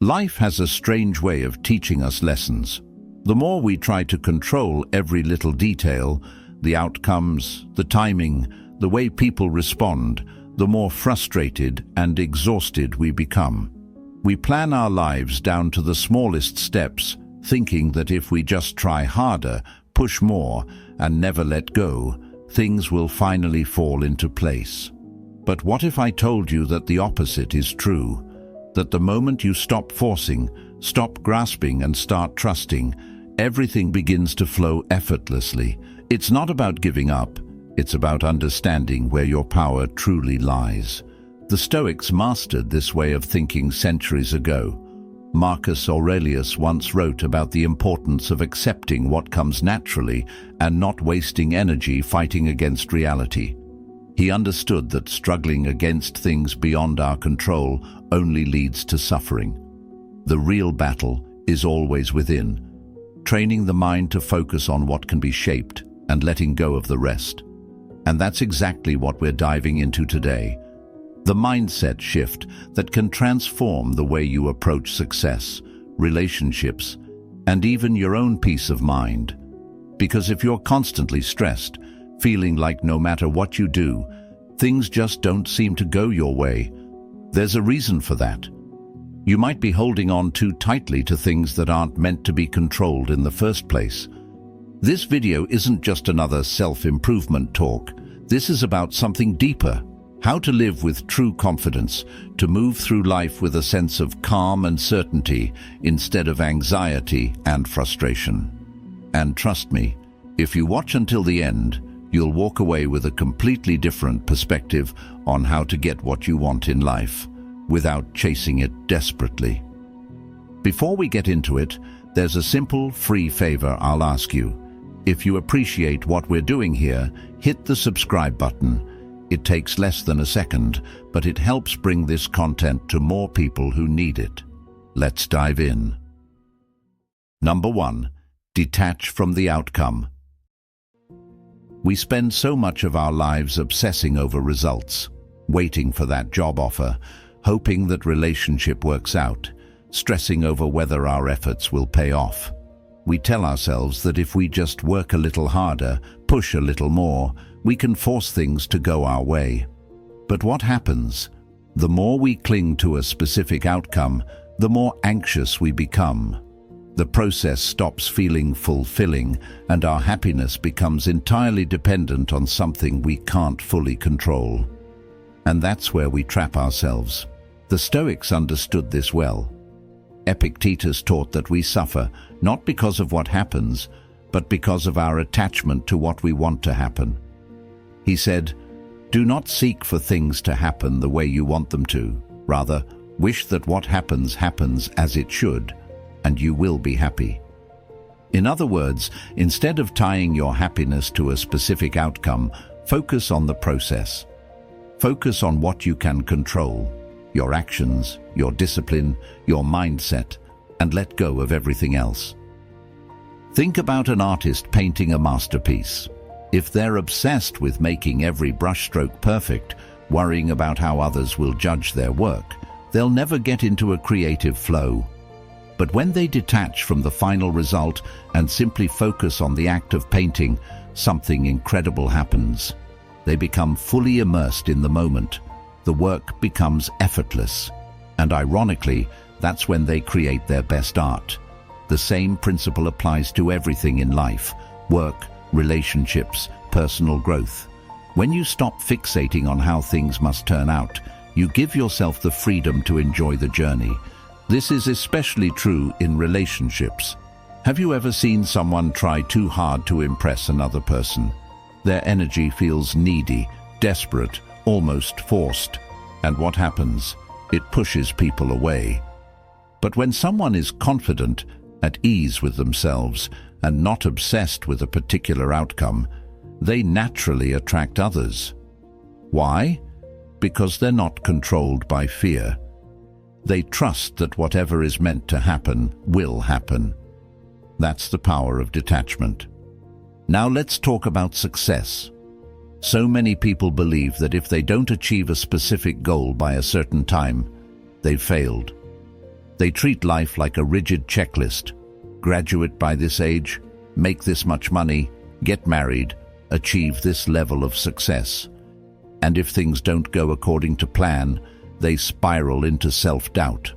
Life has a strange way of teaching us lessons. The more we try to control every little detail, the outcomes, the timing, the way people respond, the more frustrated and exhausted we become. We plan our lives down to the smallest steps, thinking that if we just try harder, push more, and never let go, things will finally fall into place. But what if I told you that the opposite is true? That the moment you stop forcing, stop grasping, and start trusting, everything begins to flow effortlessly. It's not about giving up, it's about understanding where your power truly lies. The Stoics mastered this way of thinking centuries ago. Marcus Aurelius once wrote about the importance of accepting what comes naturally and not wasting energy fighting against reality. He understood that struggling against things beyond our control only leads to suffering. The real battle is always within, training the mind to focus on what can be shaped and letting go of the rest. And that's exactly what we're diving into today. The mindset shift that can transform the way you approach success, relationships, and even your own peace of mind. Because if you're constantly stressed, feeling like no matter what you do, things just don't seem to go your way, there's a reason for that. You might be holding on too tightly to things that aren't meant to be controlled in the first place. This video isn't just another self-improvement talk. This is about something deeper. How to live with true confidence, to move through life with a sense of calm and certainty instead of anxiety and frustration. And trust me, if you watch until the end, you'll walk away with a completely different perspective on how to get what you want in life, without chasing it desperately. Before we get into it, there's a simple, free favor I'll ask you. If you appreciate what we're doing here, hit the subscribe button. It takes less than a second, but it helps bring this content to more people who need it. Let's dive in. Number 1. Detach from the outcome. We spend so much of our lives obsessing over results, waiting for that job offer, hoping that relationship works out, stressing over whether our efforts will pay off. We tell ourselves that if we just work a little harder, push a little more, we can force things to go our way. But what happens? The more we cling to a specific outcome, the more anxious we become. The process stops feeling fulfilling, and our happiness becomes entirely dependent on something we can't fully control. And that's where we trap ourselves. The Stoics understood this well. Epictetus taught that we suffer not because of what happens, but because of our attachment to what we want to happen. He said, "Do not seek for things to happen the way you want them to. Rather, wish that what happens happens as it should, and you will be happy." In other words, instead of tying your happiness to a specific outcome, focus on the process. Focus on what you can control, your actions, your discipline, your mindset, and let go of everything else. Think about an artist painting a masterpiece. If they're obsessed with making every brushstroke perfect, worrying about how others will judge their work, they'll never get into a creative flow. But when they detach from the final result and simply focus on the act of painting, something incredible happens. They become fully immersed in the moment. The work becomes effortless. And ironically, that's when they create their best art. The same principle applies to everything in life: work, relationships, personal growth. When you stop fixating on how things must turn out, you give yourself the freedom to enjoy the journey. This is especially true in relationships. Have you ever seen someone try too hard to impress another person? Their energy feels needy, desperate, almost forced. And what happens? It pushes people away. But when someone is confident, at ease with themselves, and not obsessed with a particular outcome, they naturally attract others. Why? Because they're not controlled by fear. They trust that whatever is meant to happen will happen. That's the power of detachment. Now let's talk about success. So many people believe that if they don't achieve a specific goal by a certain time, they've failed. They treat life like a rigid checklist. Graduate by this age, make this much money, get married, achieve this level of success. And if things don't go according to plan, they spiral into self-doubt.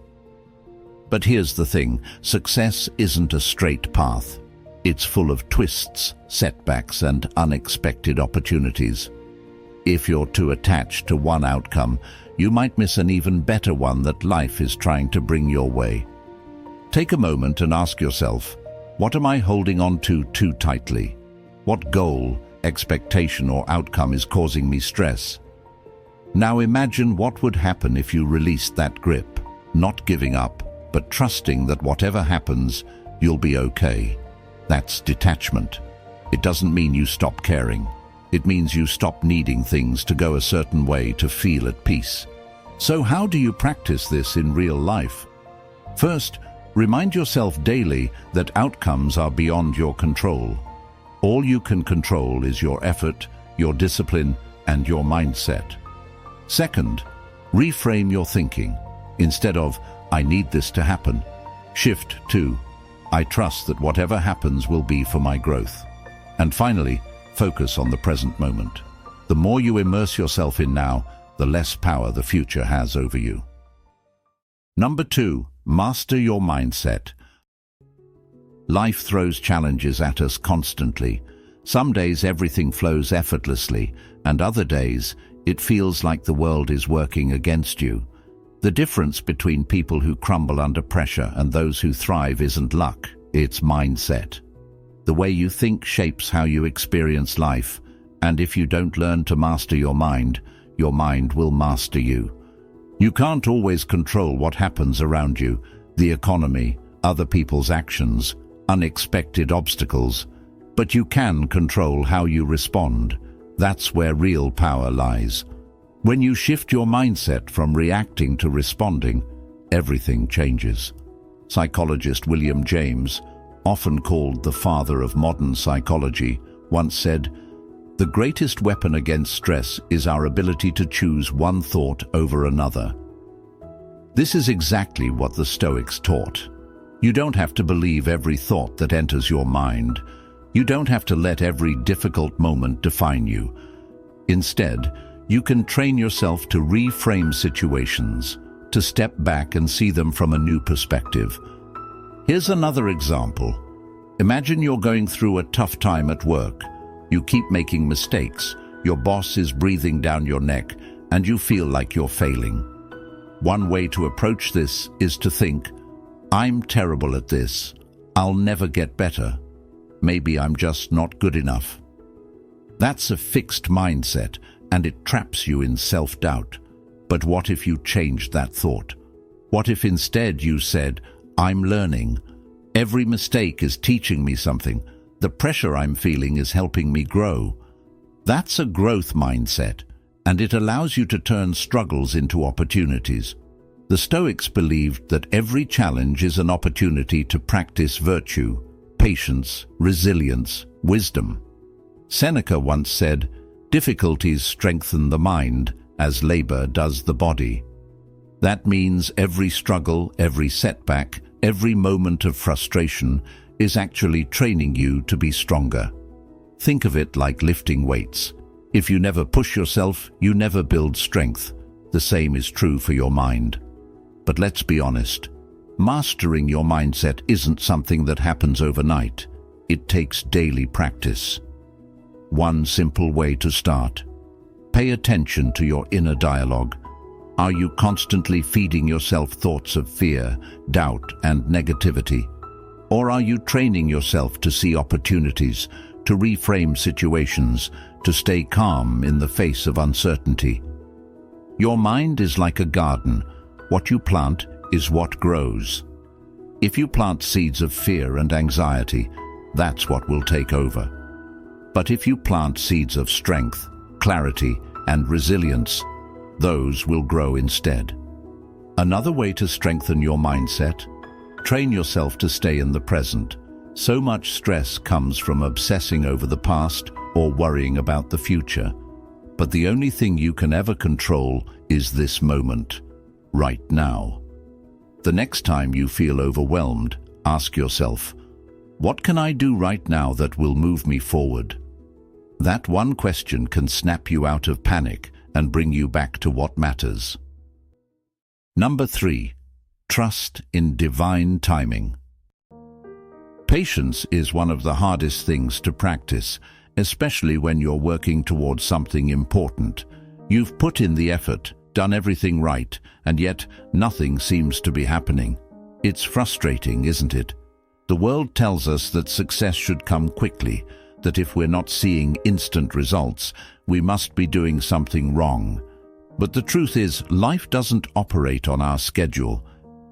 But here's the thing, success isn't a straight path. It's full of twists, setbacks, and unexpected opportunities. If you're too attached to one outcome, you might miss an even better one that life is trying to bring your way. Take a moment and ask yourself, what am I holding on to too tightly? What goal, expectation, or outcome is causing me stress? Now imagine what would happen if you released that grip, not giving up, but trusting that whatever happens, you'll be okay. That's detachment. It doesn't mean you stop caring. It means you stop needing things to go a certain way to feel at peace. So how do you practice this in real life? First, remind yourself daily that outcomes are beyond your control. All you can control is your effort, your discipline, and your mindset. Second, reframe your thinking. Instead of, I need this to happen, shift to, I trust that whatever happens will be for my growth. And finally, focus on the present moment. The more you immerse yourself in now, the less power the future has over you. Number 2, master your mindset. Life throws challenges at us constantly. Some days everything flows effortlessly, and other days it feels like the world is working against you. The difference between people who crumble under pressure and those who thrive isn't luck, it's mindset. The way you think shapes how you experience life, and if you don't learn to master your mind will master you. You can't always control what happens around you, the economy, other people's actions, unexpected obstacles, but you can control how you respond. That's where real power lies. When you shift your mindset from reacting to responding, everything changes. Psychologist William James, often called the father of modern psychology, once said, "The greatest weapon against stress is our ability to choose one thought over another." This is exactly what the Stoics taught. You don't have to believe every thought that enters your mind. You don't have to let every difficult moment define you. Instead, you can train yourself to reframe situations, to step back and see them from a new perspective. Here's another example. Imagine you're going through a tough time at work. You keep making mistakes, your boss is breathing down your neck, and you feel like you're failing. One way to approach this is to think, I'm terrible at this. I'll never get better. Maybe I'm just not good enough. That's a fixed mindset, and it traps you in self-doubt. But what if you changed that thought? What if instead you said, I'm learning. Every mistake is teaching me something. The pressure I'm feeling is helping me grow. That's a growth mindset, and it allows you to turn struggles into opportunities. The Stoics believed that every challenge is an opportunity to practice virtue, patience, resilience, wisdom. Seneca once said, difficulties strengthen the mind as labor does the body. That means every struggle, every setback, every moment of frustration is actually training you to be stronger. Think of it like lifting weights. If you never push yourself, you never build strength. The same is true for your mind. But let's be honest, mastering your mindset isn't something that happens overnight. It takes daily practice. One simple way to start. Pay attention to your inner dialogue. Are you constantly feeding yourself thoughts of fear, doubt, and negativity? Or are you training yourself to see opportunities, to reframe situations, to stay calm in the face of uncertainty? Your mind is like a garden. What you plant is what grows. If you plant seeds of fear and anxiety, that's what will take over. But if you plant seeds of strength, clarity, and resilience, those will grow instead. Another way to strengthen your mindset: train yourself to stay in the present. So much stress comes from obsessing over the past or worrying about the future. But the only thing you can ever control is this moment, right now. The next time you feel overwhelmed, ask yourself, what can I do right now that will move me forward? That one question can snap you out of panic and bring you back to what matters. Number 3. Trust in divine timing. Patience is one of the hardest things to practice, especially when you're working towards something important. You've put in the effort, done everything right, and yet nothing seems to be happening. It's frustrating, isn't it? The world tells us that success should come quickly, that if we're not seeing instant results, we must be doing something wrong. But the truth is, life doesn't operate on our schedule.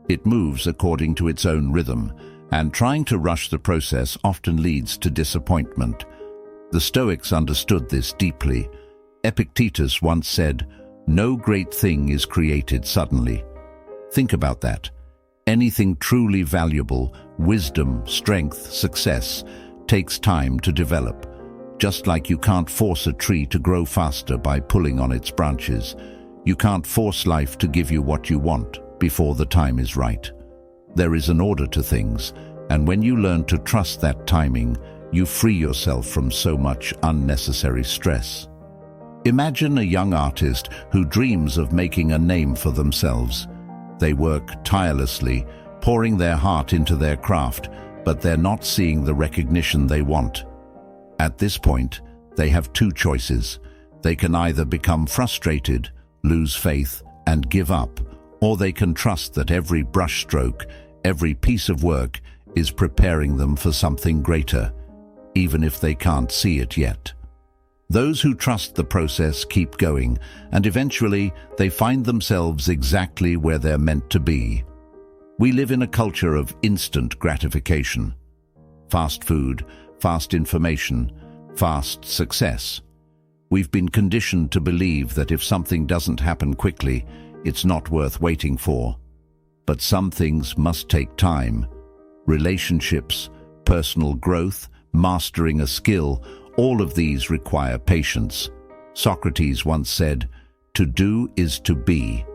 It moves according to its own rhythm, and trying to rush the process often leads to disappointment. The Stoics understood this deeply. Epictetus once said, "No great thing is created suddenly." Think about that. Anything truly valuable, wisdom, strength, success, takes time to develop. Just like you can't force a tree to grow faster by pulling on its branches, you can't force life to give you what you want before the time is right. There is an order to things, and when you learn to trust that timing, you free yourself from so much unnecessary stress. Imagine a young artist who dreams of making a name for themselves. They work tirelessly, pouring their heart into their craft, but they're not seeing the recognition they want. At this point, they have two choices. They can either become frustrated, lose faith, and give up, or they can trust that every brushstroke, every piece of work, is preparing them for something greater, even if they can't see it yet. Those who trust the process keep going, and eventually they find themselves exactly where they're meant to be. We live in a culture of instant gratification. Fast food, fast information, fast success. We've been conditioned to believe that if something doesn't happen quickly, it's not worth waiting for. But some things must take time. Relationships, personal growth, mastering a skill, all of these require patience. Socrates once said, "To do is to be."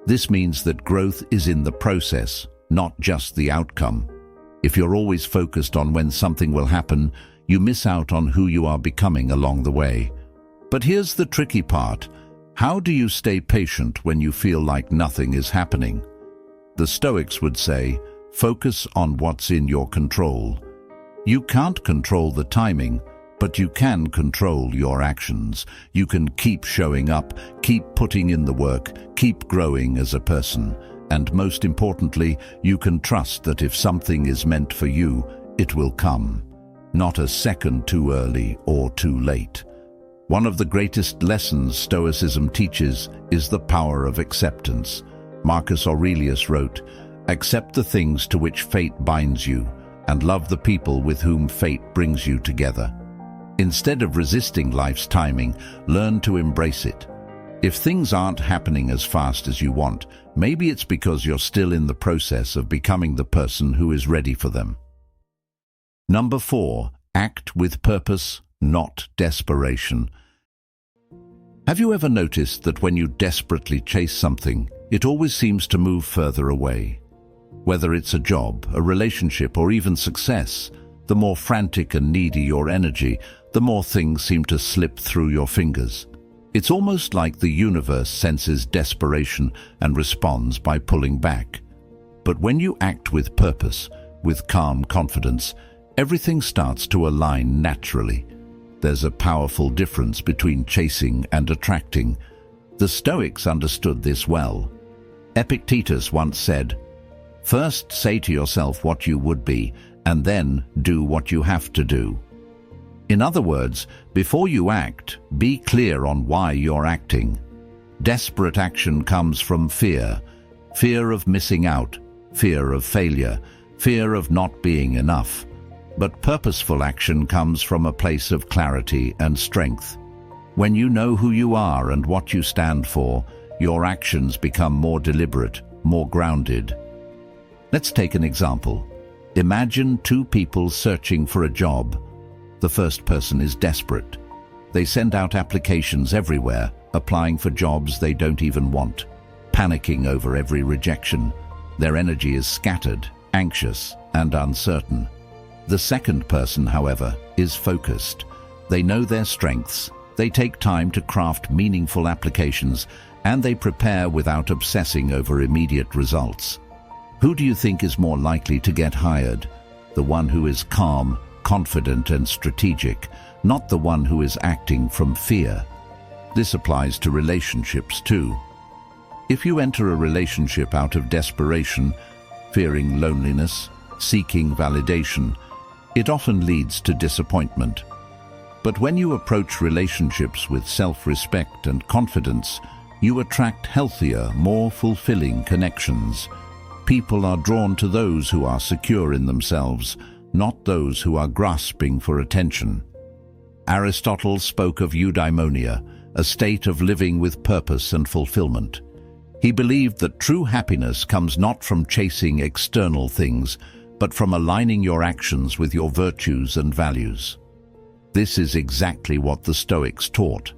This means that growth is in the process, not just the outcome. If you're always focused on when something will happen, you miss out on who you are becoming along the way. But here's the tricky part. How do you stay patient when you feel like nothing is happening? The Stoics would say, focus on what's in your control. You can't control the timing, but you can control your actions. You can keep showing up, keep putting in the work, keep growing as a person. And most importantly, you can trust that if something is meant for you, it will come. Not a second too early or too late. One of the greatest lessons Stoicism teaches is the power of acceptance. Marcus Aurelius wrote, "Accept the things to which fate binds you, and love the people with whom fate brings you together." Instead of resisting life's timing, learn to embrace it. If things aren't happening as fast as you want, maybe it's because you're still in the process of becoming the person who is ready for them. Number 4, act with purpose, not desperation. Have you ever noticed that when you desperately chase something, it always seems to move further away? Whether it's a job, a relationship, or even success, the more frantic and needy your energy, the more things seem to slip through your fingers. It's almost like the universe senses desperation and responds by pulling back. But when you act with purpose, with calm confidence, everything starts to align naturally. There's a powerful difference between chasing and attracting. The Stoics understood this well. Epictetus once said, "First say to yourself what you would be, and then do what you have to do." In other words, before you act, be clear on why you're acting. Desperate action comes from fear. Fear of missing out, fear of failure, fear of not being enough. But purposeful action comes from a place of clarity and strength. When you know who you are and what you stand for, your actions become more deliberate, more grounded. Let's take an example. Imagine two people searching for a job. The first person is desperate. They send out applications everywhere, applying for jobs they don't even want, panicking over every rejection. Their energy is scattered, anxious, and uncertain. The second person, however, is focused. They know their strengths, they take time to craft meaningful applications, and they prepare without obsessing over immediate results. Who do you think is more likely to get hired? The one who is calm, confident, and strategic, not the one who is acting from fear. This applies to relationships too. If you enter a relationship out of desperation, fearing loneliness, seeking validation, it often leads to disappointment. But when you approach relationships with self-respect and confidence, you attract healthier, more fulfilling connections. People are drawn to those who are secure in themselves, not those who are grasping for attention. Aristotle spoke of eudaimonia, a state of living with purpose and fulfillment. He believed that true happiness comes not from chasing external things, but from aligning your actions with your virtues and values. This is exactly what the Stoics taught.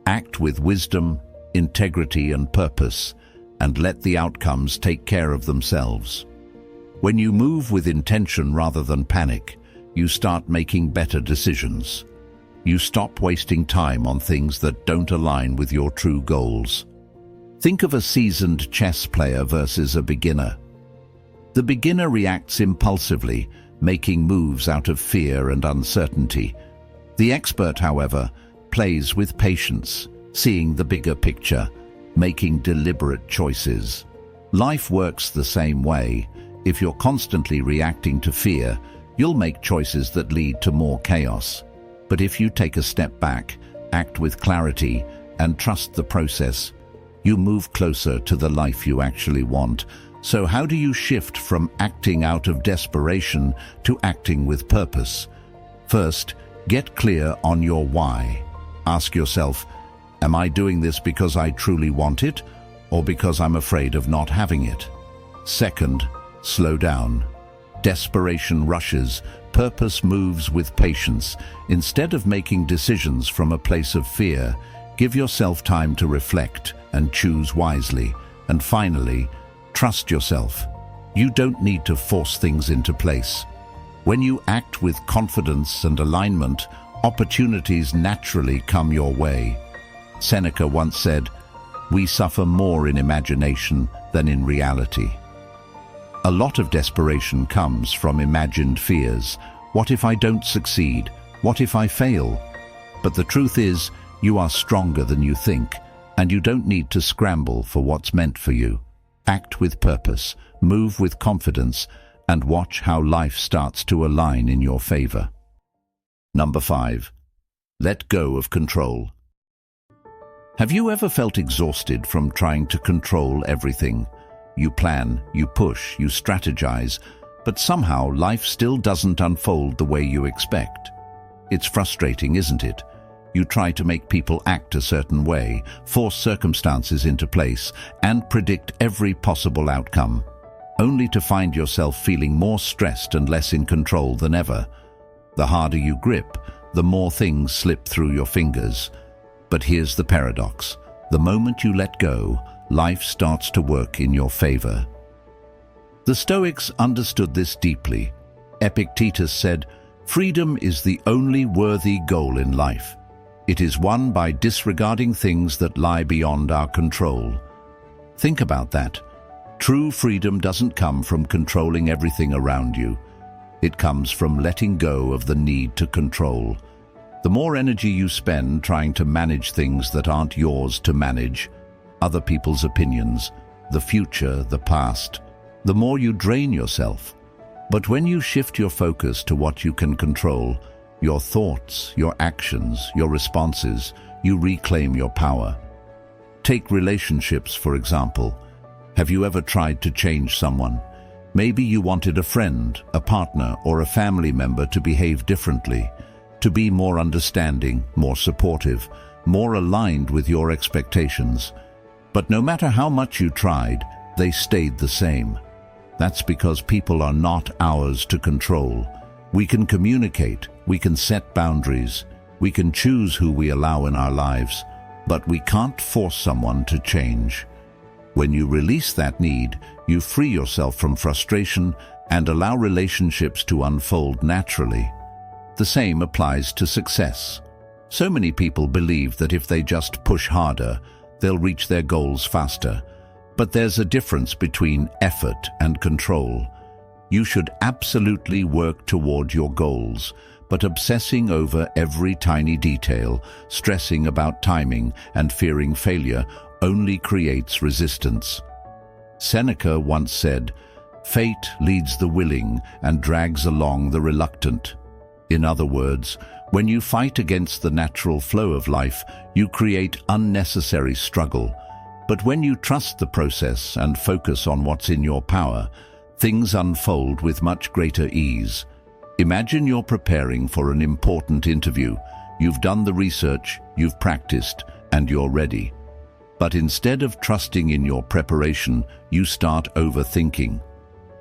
Act with wisdom, integrity, and purpose, and let the outcomes take care of themselves. When you move with intention rather than panic, you start making better decisions. You stop wasting time on things that don't align with your true goals. Think of a seasoned chess player versus a beginner. The beginner reacts impulsively, making moves out of fear and uncertainty. The expert, however, plays with patience, seeing the bigger picture, making deliberate choices. Life works the same way. If you're constantly reacting to fear, you'll make choices that lead to more chaos. But if you take a step back, act with clarity, and trust the process, you move closer to the life you actually want. So how do you shift from acting out of desperation to acting with purpose? First, get clear on your why. Ask yourself, am I doing this because I truly want it, or because I'm afraid of not having it? Second, slow down. Desperation rushes, purpose moves with patience. Instead of making decisions from a place of fear, give yourself time to reflect and choose wisely. And finally, trust yourself. You don't need to force things into place. When you act with confidence and alignment, opportunities naturally come your way. Seneca once said, "We suffer more in imagination than in reality." A lot of desperation comes from imagined fears. What if I don't succeed? What if I fail? But the truth is, you are stronger than you think, and you don't need to scramble for what's meant for you. Act with purpose, move with confidence, and watch how life starts to align in your favor. Number 5. Let go of control. Have you ever felt exhausted from trying to control everything? You plan, you push, you strategize, but somehow life still doesn't unfold the way you expect. It's frustrating, isn't it? You try to make people act a certain way, force circumstances into place, and predict every possible outcome, only to find yourself feeling more stressed and less in control than ever. The harder you grip, the more things slip through your fingers. But here's the paradox. The moment you let go, life starts to work in your favor. The Stoics understood this deeply. Epictetus said, "Freedom is the only worthy goal in life. It is won by disregarding things that lie beyond our control." Think about that. True freedom doesn't come from controlling everything around you. It comes from letting go of the need to control. The more energy you spend trying to manage things that aren't yours to manage, other people's opinions, the future, the past, the more you drain yourself. But when you shift your focus to what you can control, your thoughts, your actions, your responses, you reclaim your power. Take relationships, for example. Have you ever tried to change someone? Maybe you wanted a friend, a partner, or a family member to behave differently, to be more understanding, more supportive, more aligned with your expectations. But no matter how much you tried, they stayed the same. That's because people are not ours to control. We can communicate, we can set boundaries, we can choose who we allow in our lives, but we can't force someone to change. When you release that need, you free yourself from frustration and allow relationships to unfold naturally. The same applies to success. So many people believe that if they just push harder, they'll reach their goals faster. But there's a difference between effort and control. You should absolutely work toward your goals, but obsessing over every tiny detail, stressing about timing, and fearing failure only creates resistance. Seneca once said, "Fate leads the willing and drags along the reluctant." In other words, when you fight against the natural flow of life, you create unnecessary struggle. But when you trust the process and focus on what's in your power, things unfold with much greater ease. Imagine you're preparing for an important interview. You've done the research, you've practiced, and you're ready. But instead of trusting in your preparation, you start overthinking.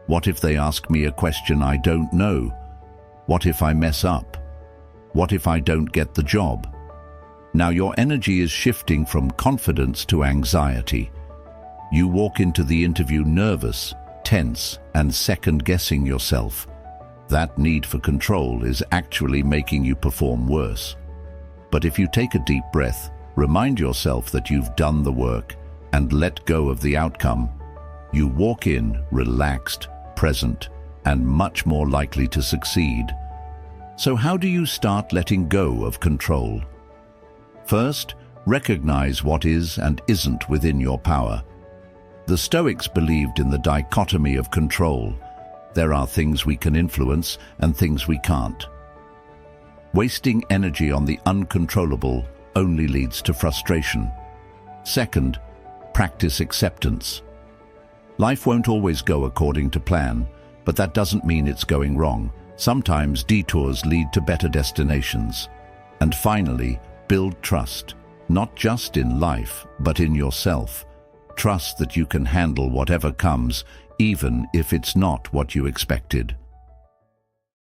What if they ask me a question I don't know? What if I mess up? What if I don't get the job? Now your energy is shifting from confidence to anxiety. You walk into the interview nervous, tense, and second-guessing yourself. That need for control is actually making you perform worse. But if you take a deep breath, remind yourself that you've done the work, and let go of the outcome, you walk in relaxed, present, and much more likely to succeed. So how do you start letting go of control? First, recognize what is and isn't within your power. The Stoics believed in the dichotomy of control. There are things we can influence and things we can't. Wasting energy on the uncontrollable only leads to frustration. Second, practice acceptance. Life won't always go according to plan, but that doesn't mean it's going wrong. Sometimes detours lead to better destinations. And finally, build trust, not just in life, but in yourself. Trust that you can handle whatever comes, even if it's not what you expected.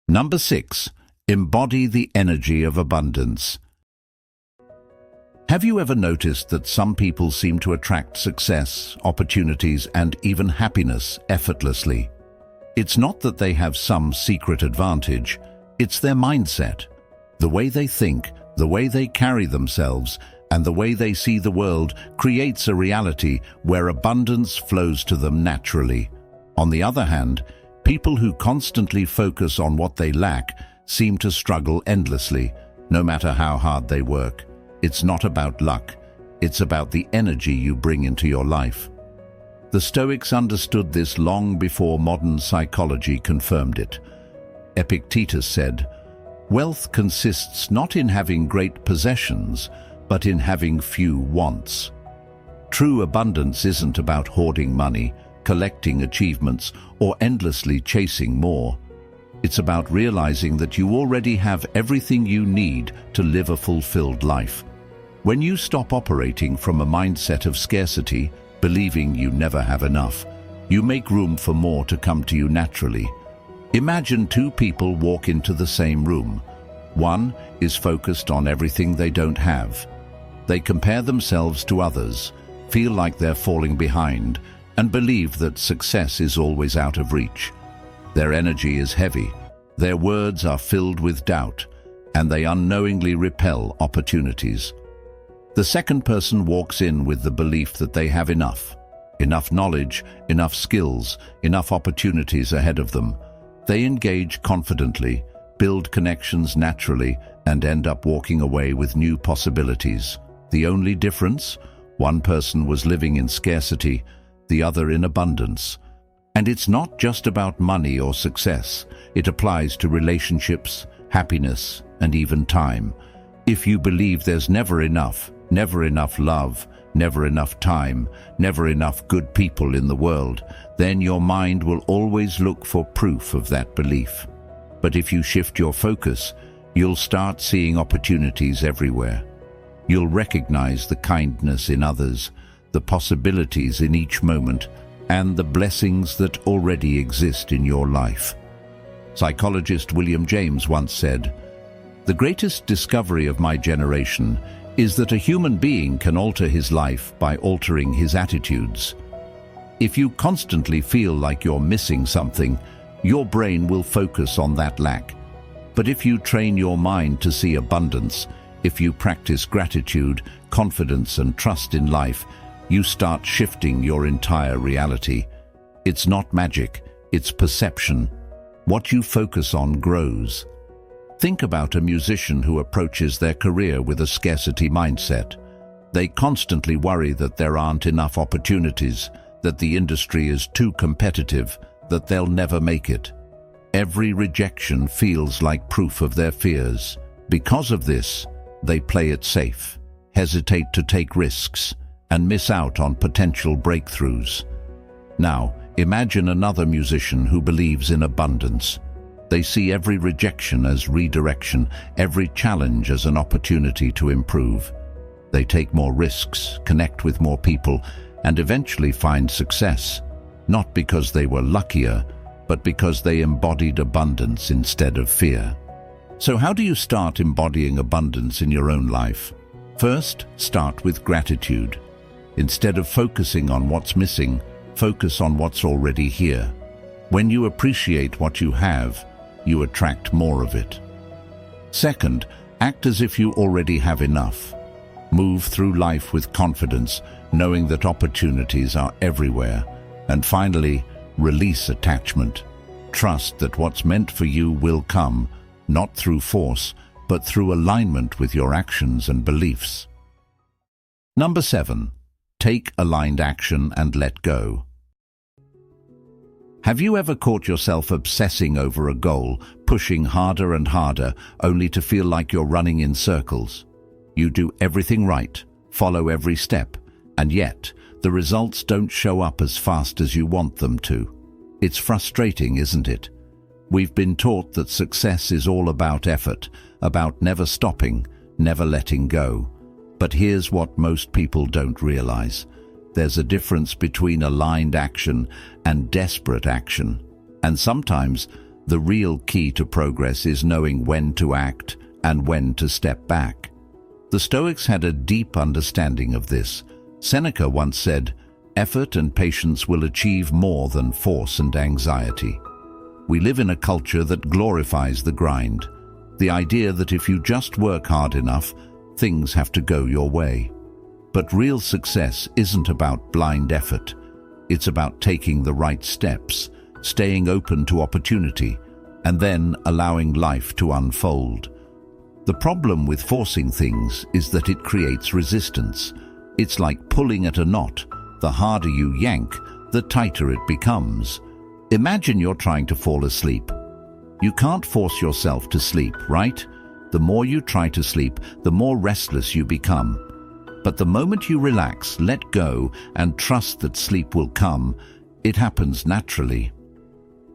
Number 6, embody the energy of abundance. Have you ever noticed that some people seem to attract success, opportunities, and even happiness effortlessly? It's not that they have some secret advantage, it's their mindset. The way they think, the way they carry themselves, and the way they see the world creates a reality where abundance flows to them naturally. On the other hand, people who constantly focus on what they lack seem to struggle endlessly, no matter how hard they work. It's not about luck, it's about the energy you bring into your life. The Stoics understood this long before modern psychology confirmed it. Epictetus said, "Wealth consists not in having great possessions, but in having few wants." True abundance isn't about hoarding money, collecting achievements, or endlessly chasing more. It's about realizing that you already have everything you need to live a fulfilled life. When you stop operating from a mindset of scarcity, believing you never have enough, you make room for more to come to you naturally. Imagine two people walk into the same room. One is focused on everything they don't have. They compare themselves to others, feel like they're falling behind, and believe that success is always out of reach. Their energy is heavy, their words are filled with doubt, and they unknowingly repel opportunities. The second person walks in with the belief that they have enough knowledge, enough skills, enough opportunities ahead of them. They engage confidently, build connections naturally, and end up walking away with new possibilities. The only difference? One person was living in scarcity, the other in abundance. And it's not just about money or success. It applies to relationships, happiness, and even time. If you believe there's never enough love, never enough time, never enough good people in the world, then your mind will always look for proof of that belief. But if you shift your focus, you'll start seeing opportunities everywhere. You'll recognize the kindness in others, the possibilities in each moment, and the blessings that already exist in your life. Psychologist William James once said, "The greatest discovery of my generation is that a human being can alter his life by altering his attitudes." If you constantly feel like you're missing something, your brain will focus on that lack. But if you train your mind to see abundance, if you practice gratitude, confidence, and trust in life, you start shifting your entire reality. It's not magic, it's perception. What you focus on grows. Think about a musician who approaches their career with a scarcity mindset. They constantly worry that there aren't enough opportunities, that the industry is too competitive, that they'll never make it. Every rejection feels like proof of their fears. Because of this, they play it safe, hesitate to take risks, and miss out on potential breakthroughs. Now, imagine another musician who believes in abundance. They see every rejection as redirection, every challenge as an opportunity to improve. They take more risks, connect with more people, and eventually find success, not because they were luckier, but because they embodied abundance instead of fear. So how do you start embodying abundance in your own life? First, start with gratitude. Instead of focusing on what's missing, focus on what's already here. When you appreciate what you have, you attract more of it. Second, act as if you already have enough. Move through life with confidence, knowing that opportunities are everywhere. And finally, release attachment. Trust that what's meant for you will come, not through force, but through alignment with your actions and beliefs. Number 7. Take aligned action and let go. Have you ever caught yourself obsessing over a goal, pushing harder and harder, only to feel like you're running in circles? You do everything right, follow every step, and yet the results don't show up as fast as you want them to. It's frustrating, isn't it? We've been taught that success is all about effort, about never stopping, never letting go. But here's what most people don't realize. There's a difference between aligned action and desperate action. And sometimes the real key to progress is knowing when to act and when to step back. The Stoics had a deep understanding of this. Seneca once said, "Effort and patience will achieve more than force and anxiety." We live in a culture that glorifies the grind, the idea that if you just work hard enough, things have to go your way. But real success isn't about blind effort. It's about taking the right steps, staying open to opportunity, and then allowing life to unfold. The problem with forcing things is that it creates resistance. It's like pulling at a knot. The harder you yank, the tighter it becomes. Imagine you're trying to fall asleep. You can't force yourself to sleep, right? The more you try to sleep, the more restless you become. But the moment you relax, let go, and trust that sleep will come, it happens naturally.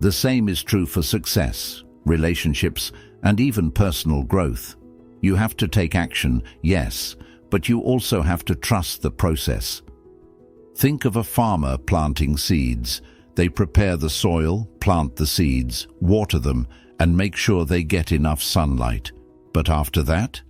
The same is true for success, relationships, and even personal growth. You have to take action, yes, but you also have to trust the process. Think of a farmer planting seeds. They prepare the soil, plant the seeds, water them, and make sure they get enough sunlight. But after that,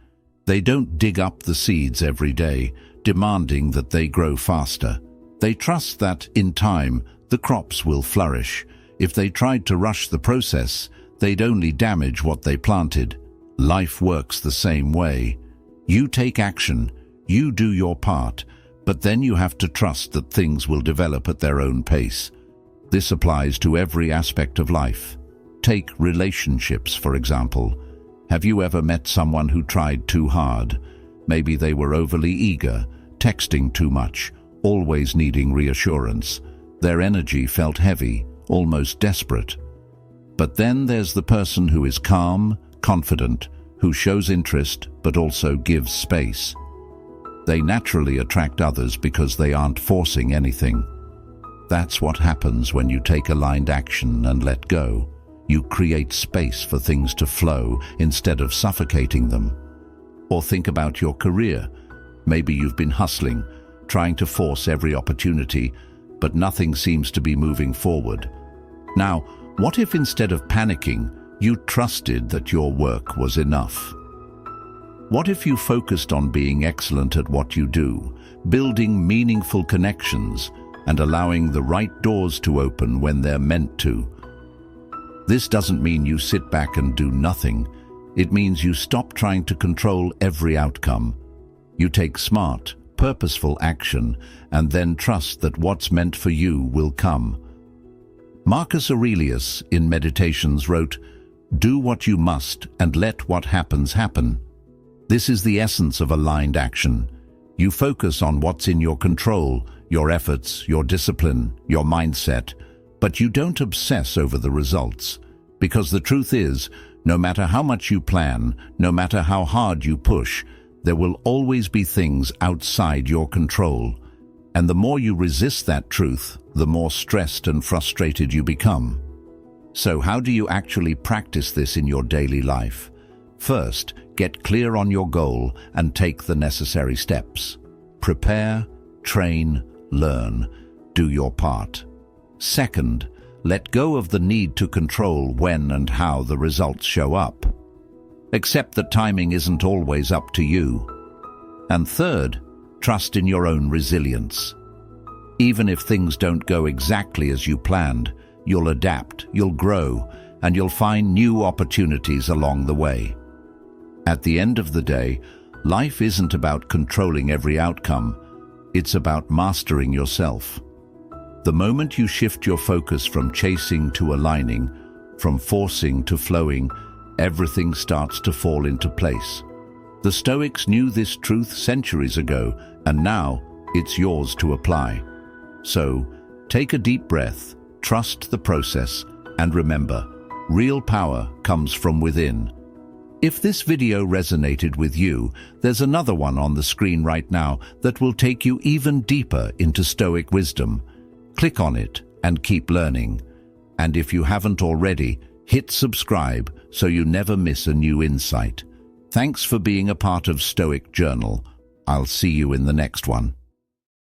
they don't dig up the seeds every day, demanding that they grow faster. They trust that, in time, the crops will flourish. If they tried to rush the process, they'd only damage what they planted. Life works the same way. You take action, you do your part, but then you have to trust that things will develop at their own pace. This applies to every aspect of life. Take relationships, for example. Have you ever met someone who tried too hard? Maybe they were overly eager, texting too much, always needing reassurance. Their energy felt heavy, almost desperate. But then there's the person who is calm, confident, who shows interest but also gives space. They naturally attract others because they aren't forcing anything. That's what happens when you take aligned action and let go. You create space for things to flow instead of suffocating them. Or think about your career. Maybe you've been hustling, trying to force every opportunity, but nothing seems to be moving forward. Now, what if instead of panicking, you trusted that your work was enough? What if you focused on being excellent at what you do, building meaningful connections, and allowing the right doors to open when they're meant to. This doesn't mean you sit back and do nothing. It means you stop trying to control every outcome. You take smart, purposeful action and then trust that what's meant for you will come. Marcus Aurelius in Meditations wrote, "Do what you must and let what happens happen." This is the essence of aligned action. You focus on what's in your control, your efforts, your discipline, your mindset, but you don't obsess over the results. Because the truth is, no matter how much you plan, no matter how hard you push, there will always be things outside your control. And the more you resist that truth, the more stressed and frustrated you become. So how do you actually practice this in your daily life? First, get clear on your goal and take the necessary steps. Prepare, train, learn. Do your part. Second, let go of the need to control when and how the results show up. Accept that timing isn't always up to you. And third, trust in your own resilience. Even if things don't go exactly as you planned, you'll adapt, you'll grow, and you'll find new opportunities along the way. At the end of the day, life isn't about controlling every outcome. It's about mastering yourself. The moment you shift your focus from chasing to aligning, from forcing to flowing, everything starts to fall into place. The Stoics knew this truth centuries ago, and now it's yours to apply. So, take a deep breath, trust the process, and remember, real power comes from within. If this video resonated with you, there's another one on the screen right now that will take you even deeper into Stoic wisdom. Click on it and keep learning. And if you haven't already, hit subscribe so you never miss a new insight. Thanks for being a part of Stoic Journal. I'll see you in the next one.